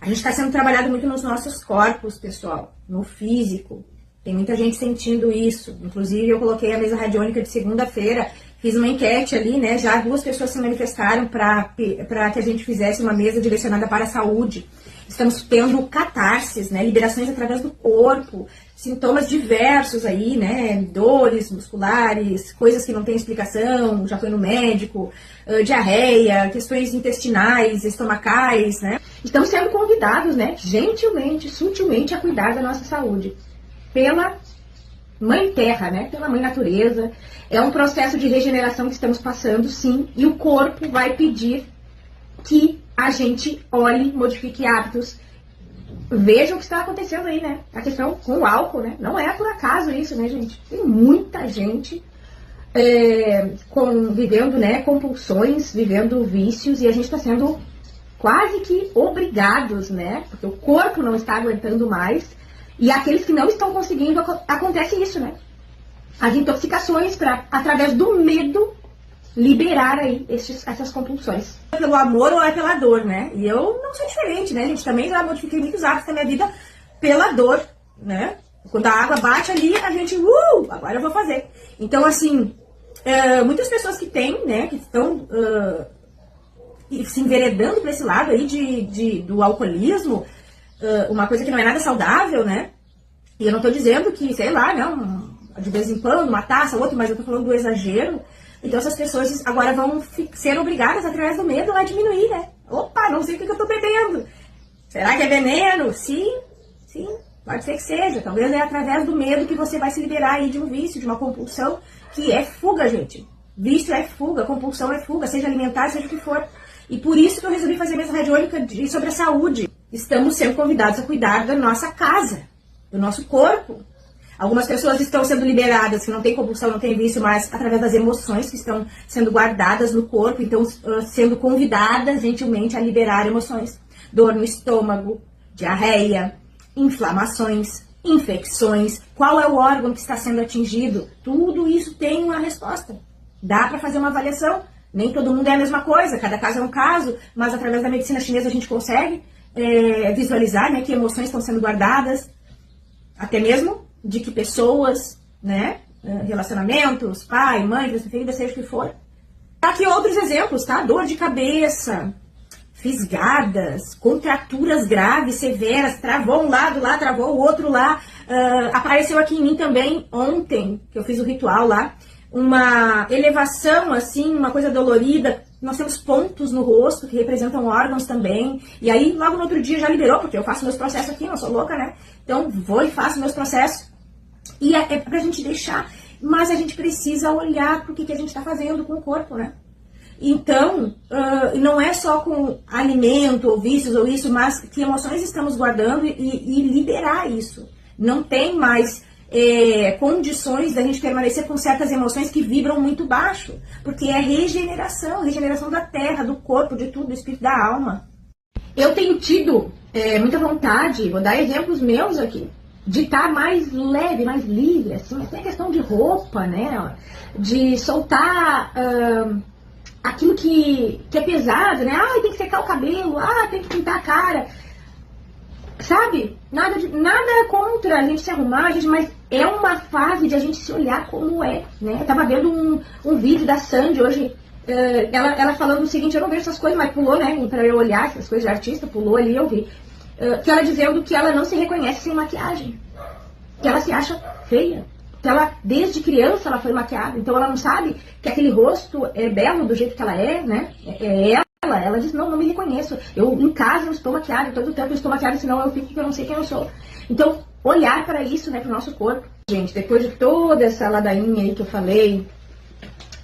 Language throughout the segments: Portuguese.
A gente está sendo trabalhado muito nos nossos corpos, pessoal, no físico. Tem muita gente sentindo isso. Inclusive, eu coloquei a mesa radiônica de segunda-feira, fiz uma enquete ali, né? Já 2 pessoas se manifestaram para que a gente fizesse uma mesa direcionada para a saúde. Estamos tendo catarses, né? Liberações através do corpo, sintomas diversos aí, né? Dores musculares, coisas que não têm explicação, já foi no médico, diarreia, questões intestinais, estomacais, né? Estamos sendo convidados, né? Gentilmente, sutilmente, a cuidar da nossa saúde. Pela Mãe Terra, né? Pela Mãe Natureza. É um processo de regeneração que estamos passando, sim, e o corpo vai pedir que a gente olhe, modifique hábitos. Veja o que está acontecendo aí, né? A questão com o álcool, né? Não é por acaso isso, né, gente? Tem muita gente vivendo, né, compulsões, vivendo vícios, e a gente está sendo quase que obrigados, né? Porque o corpo não está aguentando mais. E aqueles que não estão conseguindo, acontece isso, né? As intoxicações para, através do medo, liberar aí essas compulsões. É pelo amor ou é pela dor, né? E eu não sou diferente, né, gente? Também já modifiquei muitos hábitos da minha vida pela dor, né? Quando a água bate ali, a gente, agora eu vou fazer. Então, assim, muitas pessoas que têm, né, que estão se enveredando para esse lado aí do alcoolismo, uma coisa que não é nada saudável, né? E eu não tô dizendo que, sei lá, não, de vez em quando, uma taça, outra, mas eu tô falando do exagero. Então essas pessoas agora vão ser obrigadas, através do medo, a diminuir, né? Opa, não sei o que eu tô bebendo. Será que é veneno? Sim, pode ser que seja. Talvez é através do medo que você vai se liberar aí de um vício, de uma compulsão, que é fuga, gente. Vício é fuga, compulsão é fuga, seja alimentar, seja o que for. E por isso que eu resolvi fazer a mesa radiônica sobre a saúde. Estamos sendo convidados a cuidar da nossa casa, do nosso corpo. Algumas pessoas estão sendo liberadas, que não tem compulsão, não tem vício, mas através das emoções que estão sendo guardadas no corpo, então sendo convidadas gentilmente a liberar emoções. Dor no estômago, diarreia, inflamações, infecções, qual é o órgão que está sendo atingido. Tudo isso tem uma resposta. Dá para fazer uma avaliação. Nem todo mundo é a mesma coisa, cada caso é um caso, mas através da medicina chinesa a gente consegue visualizar, né, que emoções estão sendo guardadas, até mesmo de que pessoas, né, relacionamentos, pai, mãe, filha, seja o que for. Aqui outros exemplos, tá? Dor de cabeça, fisgadas, contraturas graves, severas, travou um lado lá, travou o outro lá. Apareceu aqui em mim também ontem, que eu fiz o ritual lá, uma elevação, assim, uma coisa dolorida. Nós temos pontos no rosto que representam órgãos também. E aí, logo no outro dia já liberou, porque eu faço meus processos aqui, não sou louca, né? Então, vou e faço meus processos. E é pra gente deixar. Mas a gente precisa olhar pro que a gente tá fazendo com o corpo, né? Então, não é só com alimento, ou vícios, ou isso, mas que emoções estamos guardando e liberar isso. Não tem mais condições da gente permanecer com certas emoções que vibram muito baixo, porque é regeneração da terra, do corpo, de tudo, do espírito, da alma. Eu tenho tido muita vontade, vou dar exemplos meus aqui, de estar mais leve, mais livre, assim, até questão de roupa, né, de soltar aquilo que é pesado, né, tem que secar o cabelo, tem que pintar a cara, sabe? Nada contra a gente se arrumar, mas é uma fase de a gente se olhar como é, né? Eu tava vendo um vídeo da Sandy hoje, ela falando o seguinte, eu não vejo essas coisas, mas pulou, né? Pra eu olhar essas coisas de artista, pulou ali, eu vi. Que ela dizendo que ela não se reconhece sem maquiagem. Que ela se acha feia. Que ela, desde criança, ela foi maquiada. Então ela não sabe que aquele rosto é belo do jeito que ela é, né? Ela diz, não me reconheço. Eu, em casa, eu estou maquiada, todo o tempo eu estou maquiada, senão eu fico que eu não sei quem eu sou. Então, olhar para isso, né, pro nosso corpo. Gente, depois de toda essa ladainha aí que eu falei,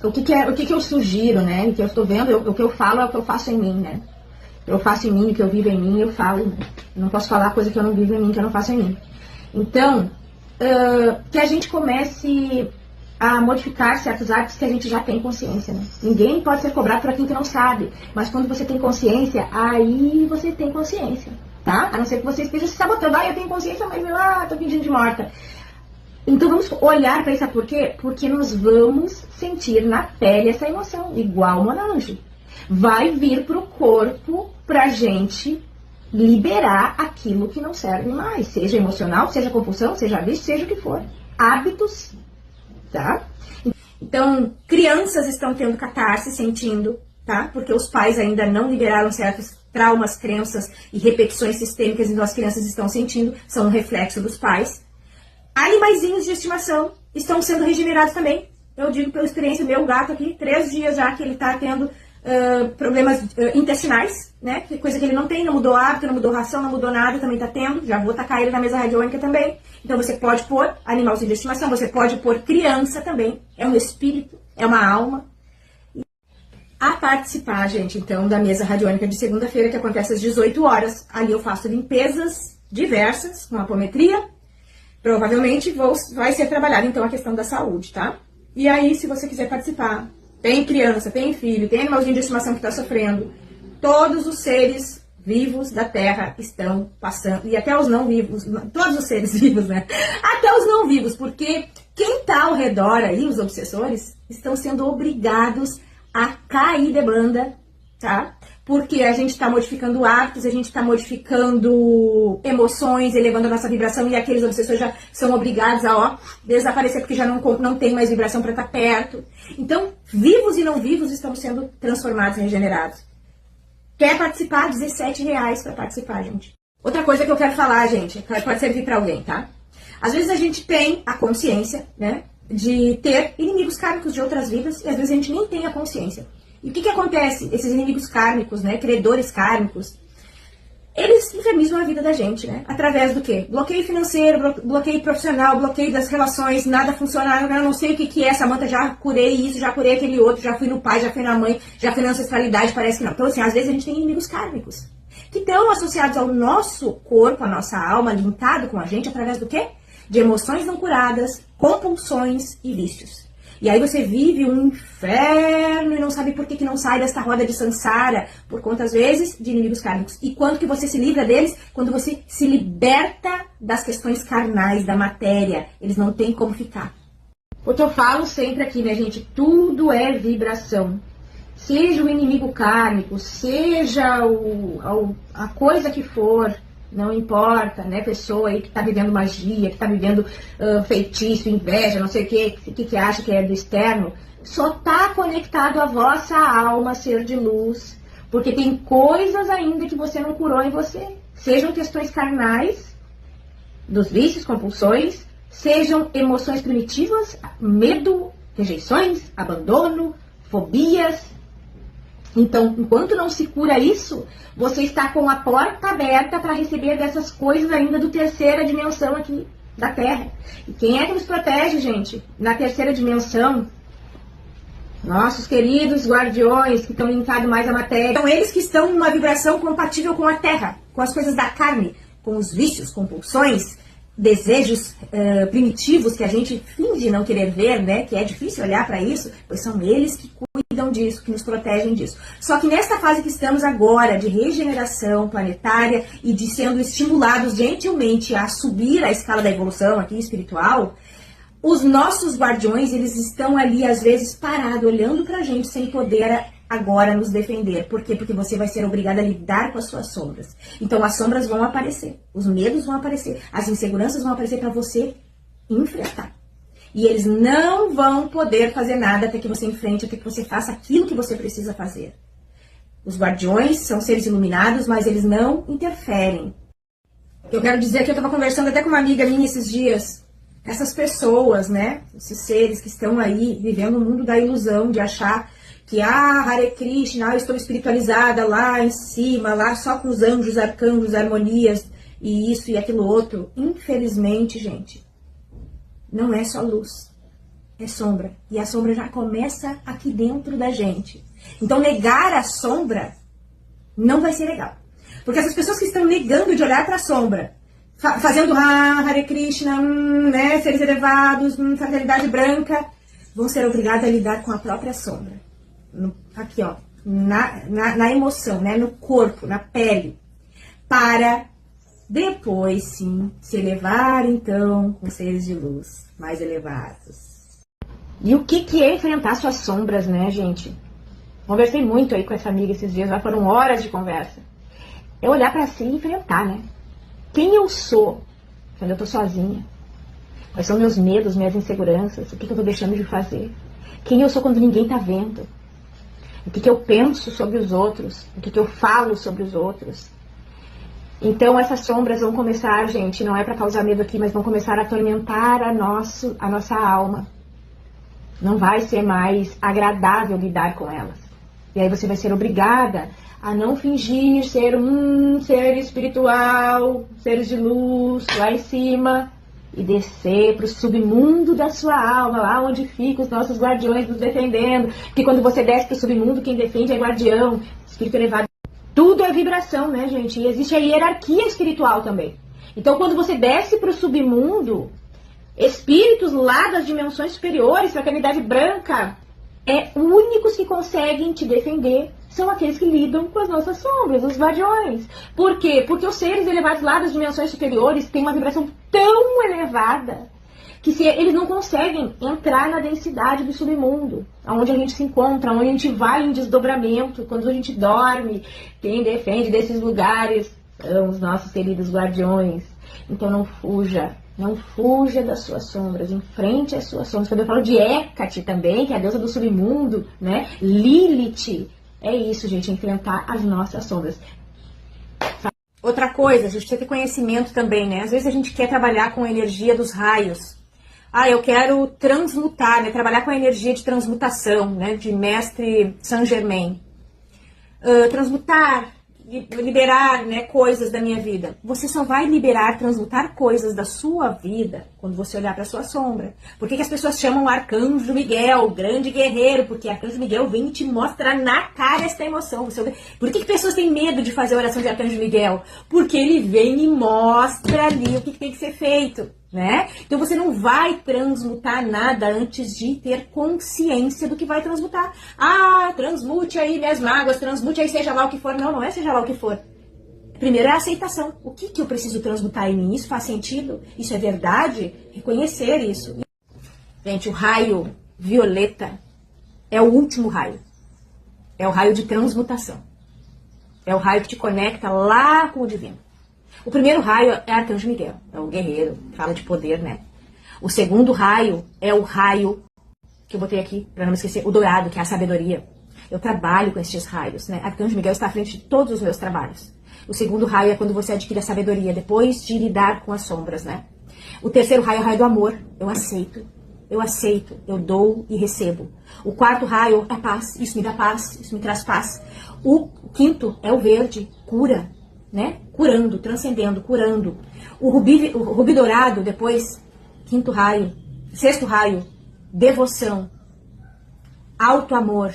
o que eu sugiro, né, o que eu estou vendo, o que eu falo é o que eu faço em mim, né. Eu faço em mim, o que eu vivo em mim, eu falo. Né? Eu não posso falar coisa que eu não vivo em mim, que eu não faço em mim. Então, que a gente comece a modificar certos hábitos que a gente já tem consciência, né? Ninguém pode ser cobrado por aquilo que não sabe, mas quando você tem consciência, aí você tem consciência, tá? A não ser que você esteja se sabotando, eu tenho consciência, mas tô fingindo de morta. Então vamos olhar para isso, por quê? Porque nós vamos sentir na pele essa emoção, igual o Monange. Vai vir pro corpo pra gente liberar aquilo que não serve mais, seja emocional, seja compulsão, seja vício, seja o que for. Hábitos, tá? Então, crianças estão tendo catarse, sentindo, tá? Porque os pais ainda não liberaram certos traumas, crenças e repetições sistêmicas, então as crianças estão sentindo, são um reflexo dos pais. Animaizinhos de estimação estão sendo regenerados também. Eu digo pela experiência, meu gato aqui, 3 dias já que ele tá tendo problemas intestinais, né? Coisa que ele não tem, não mudou hábito, não mudou ração, não mudou nada, também tá tendo. Já vou tacar ele na mesa radiônica também. Então você pode pôr animalzinho de estimação, você pode pôr criança também. É um espírito, é uma alma. A participar, gente, então, da mesa radiônica de segunda-feira, que acontece às 18 horas. Ali eu faço limpezas diversas, com apometria. Provavelmente vai ser trabalhada, então, a questão da saúde, tá? E aí, se você quiser participar, tem criança, tem filho, tem animalzinho de estimação que está sofrendo, todos os seres vivos da Terra estão passando, e até os não vivos, todos os seres vivos, né? Até os não vivos, porque quem está ao redor aí, os obsessores, estão sendo obrigados a cair de banda, tá? Porque a gente está modificando hábitos, a gente está modificando emoções, elevando a nossa vibração, e aqueles obsessores já são obrigados a desaparecer, porque já não tem mais vibração para estar perto. Então, vivos e não vivos estão sendo transformados e regenerados. Quer participar? R$17 para participar, gente. Outra coisa que eu quero falar, gente, pode servir para alguém, tá? Às vezes a gente tem a consciência, né, de ter inimigos kármicos de outras vidas, e às vezes a gente nem tem a consciência. E o que acontece? Esses inimigos kármicos, né, credores kármicos, eles infernizam a vida da gente, né? Através do quê? Bloqueio financeiro, bloqueio profissional, bloqueio das relações, nada funciona, eu não sei o que é, Samanta, já curei isso, já curei aquele outro, já fui no pai, já fui na mãe, já fui na ancestralidade, parece que não. Então, assim, às vezes a gente tem inimigos kármicos, que estão associados ao nosso corpo, à nossa alma, linkado com a gente, através do quê? De emoções não curadas, compulsões e vícios. E aí você vive um inferno e não sabe por que não sai desta roda de samsara, por conta, às vezes, de inimigos kármicos. E quando que você se livra deles? Quando você se liberta das questões carnais, da matéria. Eles não têm como ficar. Porque eu falo sempre aqui, né, gente? Tudo é vibração. Seja o inimigo kármico, seja a coisa que for, não importa, né, pessoa aí que tá vivendo magia, que tá vivendo feitiço, inveja, não sei o que acha que é do externo, só tá conectado à vossa alma, ser de luz, porque tem coisas ainda que você não curou em você, sejam questões carnais, dos vícios, compulsões, sejam emoções primitivas, medo, rejeições, abandono, fobias. Então, enquanto não se cura isso, você está com a porta aberta para receber dessas coisas ainda do terceira dimensão aqui da Terra. E quem é que nos protege, gente? Na terceira dimensão, nossos queridos guardiões que estão linkados mais à matéria. São eles que estão numa vibração compatível com a Terra, com as coisas da carne, com os vícios, compulsões, desejos primitivos que a gente finge não querer ver, né? Que é difícil olhar para isso, pois são eles que cuidam disso, que nos protegem disso. Só que nesta fase que estamos agora, de regeneração planetária e de sendo estimulados gentilmente a subir a escala da evolução aqui espiritual, os nossos guardiões, eles estão ali às vezes parados, olhando pra gente sem poder agora nos defender. Por quê? Porque você vai ser obrigado a lidar com as suas sombras. Então as sombras vão aparecer, os medos vão aparecer, as inseguranças vão aparecer para você enfrentar. E eles não vão poder fazer nada até que você enfrente, até que você faça aquilo que você precisa fazer. Os guardiões são seres iluminados, mas eles não interferem. Eu quero dizer que eu estava conversando até com uma amiga minha esses dias. Essas pessoas, né? Esses seres que estão aí vivendo o mundo da ilusão de achar que, Hare Krishna, eu estou espiritualizada lá em cima, lá só com os anjos, arcanjos, harmonias e isso e aquilo outro. Infelizmente, gente, não é só luz, é sombra. E a sombra já começa aqui dentro da gente. Então, negar a sombra não vai ser legal. Porque essas pessoas que estão negando de olhar para a sombra, fazendo Hare Krishna, né, seres elevados, fraternidade branca, vão ser obrigados a lidar com a própria sombra. Aqui, ó, na emoção, né, no corpo, na pele, para depois, sim, se elevar, então, com seres de luz mais elevados. E o que é enfrentar suas sombras, né, gente? Conversei muito aí com essa amiga esses dias, já foram horas de conversa. é olhar pra si e enfrentar, né? Quem eu sou quando eu tô sozinha? Quais são meus medos, minhas inseguranças? O que eu tô deixando de fazer? Quem eu sou quando ninguém tá vendo? O que eu penso sobre os outros? O que eu falo sobre os outros? Então essas sombras vão começar, gente, não é para causar medo aqui, mas vão começar a atormentar a nossa alma. Não vai ser mais agradável lidar com elas. E aí você vai ser obrigada a não fingir ser um ser espiritual, seres de luz lá em cima, e descer para o submundo da sua alma, lá onde ficam os nossos guardiões nos defendendo. Porque quando você desce para o submundo, quem defende é guardião, espírito elevado. Tudo é vibração, né, gente? E existe a hierarquia espiritual também. Então, quando você desce para o submundo, espíritos lá das dimensões superiores, fraternidade branca, únicos que conseguem te defender são aqueles que lidam com as nossas sombras, os guardiões. Por quê? Porque os seres elevados lá das dimensões superiores têm uma vibração tão elevada que eles não conseguem entrar na densidade do submundo, onde a gente se encontra, onde a gente vai em desdobramento, quando a gente dorme. Quem defende desses lugares são os nossos queridos guardiões. Então não fuja. Não fuja das suas sombras, enfrente as suas sombras. Quando eu falo de Hecate também, que é a deusa do submundo, né? Lilith, é isso, gente, enfrentar as nossas sombras. Outra coisa, a gente precisa ter conhecimento também, né? Às vezes a gente quer trabalhar com a energia dos raios. Eu quero transmutar, né? Trabalhar com a energia de transmutação, né? De mestre Saint Germain. Transmutar, liberar, né, coisas da minha vida. Você só vai liberar, transmutar coisas da sua vida quando você olhar para a sua sombra. Por que as pessoas chamam o Arcanjo Miguel, grande guerreiro? Porque Arcanjo Miguel vem e te mostra na cara esta emoção. Por que pessoas têm medo de fazer a oração de Arcanjo Miguel? Porque ele vem e mostra ali o que tem que ser feito, né? Então você não vai transmutar nada antes de ter consciência do que vai transmutar. Transmute aí minhas mágoas, transmute aí seja lá o que for. Não é seja lá o que for. Primeiro é a aceitação. O que eu preciso transmutar em mim? Isso faz sentido? Isso é verdade? Reconhecer isso. Gente, o raio violeta é o último raio. É o raio de transmutação. É o raio que te conecta lá com o divino. O primeiro raio é Arcanjo Miguel, é o guerreiro, fala de poder, né? O segundo raio é o raio, que eu botei aqui, para não me esquecer, o dourado, que é a sabedoria. Eu trabalho com estes raios, né? Arcanjo Miguel está à frente de todos os meus trabalhos. O segundo raio é quando você adquire a sabedoria, depois de lidar com as sombras, né? O terceiro raio é o raio do amor, eu aceito, eu dou e recebo. O quarto raio é paz, isso me dá paz, isso me traz paz. O quinto é o verde, cura, né? Curando, transcendendo, curando. O rubi dourado, depois, quinto raio. Sexto raio, devoção, alto amor.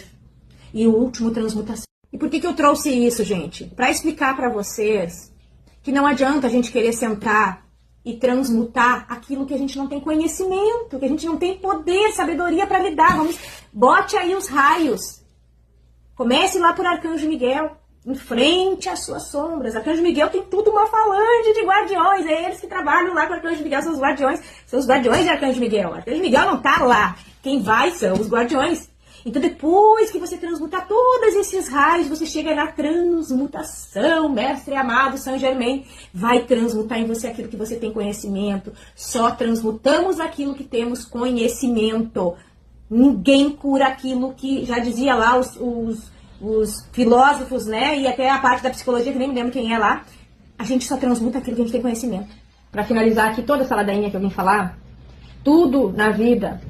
E o último, transmutação. E por que eu trouxe isso, gente? Para explicar para vocês que não adianta a gente querer sentar e transmutar aquilo que a gente não tem conhecimento, que a gente não tem poder, sabedoria para lidar. Bote aí os raios. Comece lá por Arcanjo Miguel. Enfrente as suas sombras. Arcanjo Miguel tem tudo uma falange de guardiões. É eles que trabalham lá com Arcanjo Miguel, são os guardiões. São os guardiões de Arcanjo Miguel. Arcanjo Miguel não tá lá. Quem vai são os guardiões. Então depois que você transmutar todos esses raios, você chega na transmutação. Mestre amado Saint Germain vai transmutar em você aquilo que você tem conhecimento. Só transmutamos aquilo que temos conhecimento. Ninguém cura aquilo que já dizia lá os filósofos, né, e até a parte da psicologia, que nem me lembro quem é lá. A gente só transmuta aquilo que a gente tem conhecimento. Para finalizar aqui toda essa ladainha que eu vim falar, tudo na vida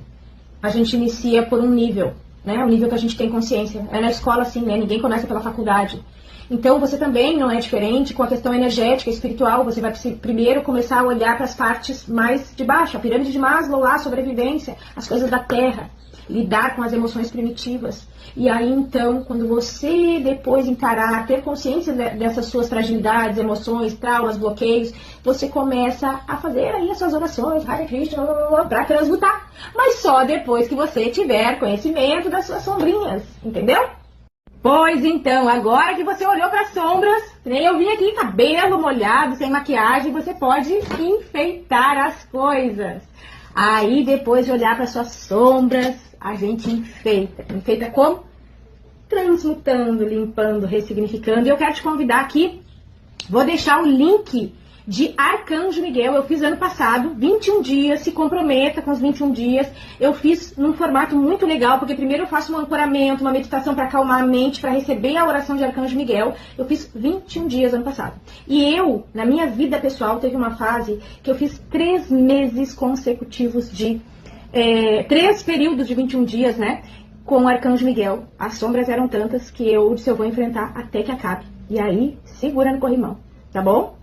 a gente inicia por um nível, né, o nível que a gente tem consciência. É na escola assim, né, ninguém começa pela faculdade. Então você também não é diferente com a questão energética, espiritual. Você vai primeiro começar a olhar para as partes mais de baixo, a pirâmide de Maslow lá, sobrevivência, as coisas da terra, lidar com as emoções primitivas. E aí, então, quando você depois encarar, ter consciência dessas suas fragilidades, emoções, traumas, bloqueios, você começa a fazer aí as suas orações, Hare Krishna, para transmutar. Mas só depois que você tiver conhecimento das suas sombrinhas, entendeu? Pois então, agora que você olhou para as sombras, nem eu vim aqui, cabelo molhado, sem maquiagem, você pode enfeitar as coisas. Aí, depois de olhar para suas sombras, a gente enfeita. Enfeita como? Transmutando, limpando, ressignificando. E eu quero te convidar aqui Vou deixar o link de Arcanjo Miguel, eu fiz ano passado, 21 dias, se comprometa com os 21 dias. Eu fiz num formato muito legal, porque primeiro eu faço um ancoramento, uma meditação para acalmar a mente, para receber a oração de Arcanjo Miguel. Eu fiz 21 dias ano passado. E eu, na minha vida pessoal, teve uma fase que eu fiz 3 meses consecutivos de... 3 períodos de 21 dias, né? Com o Arcanjo Miguel. As sombras eram tantas que eu disse, eu vou enfrentar até que acabe. E aí, segura no corrimão, tá bom?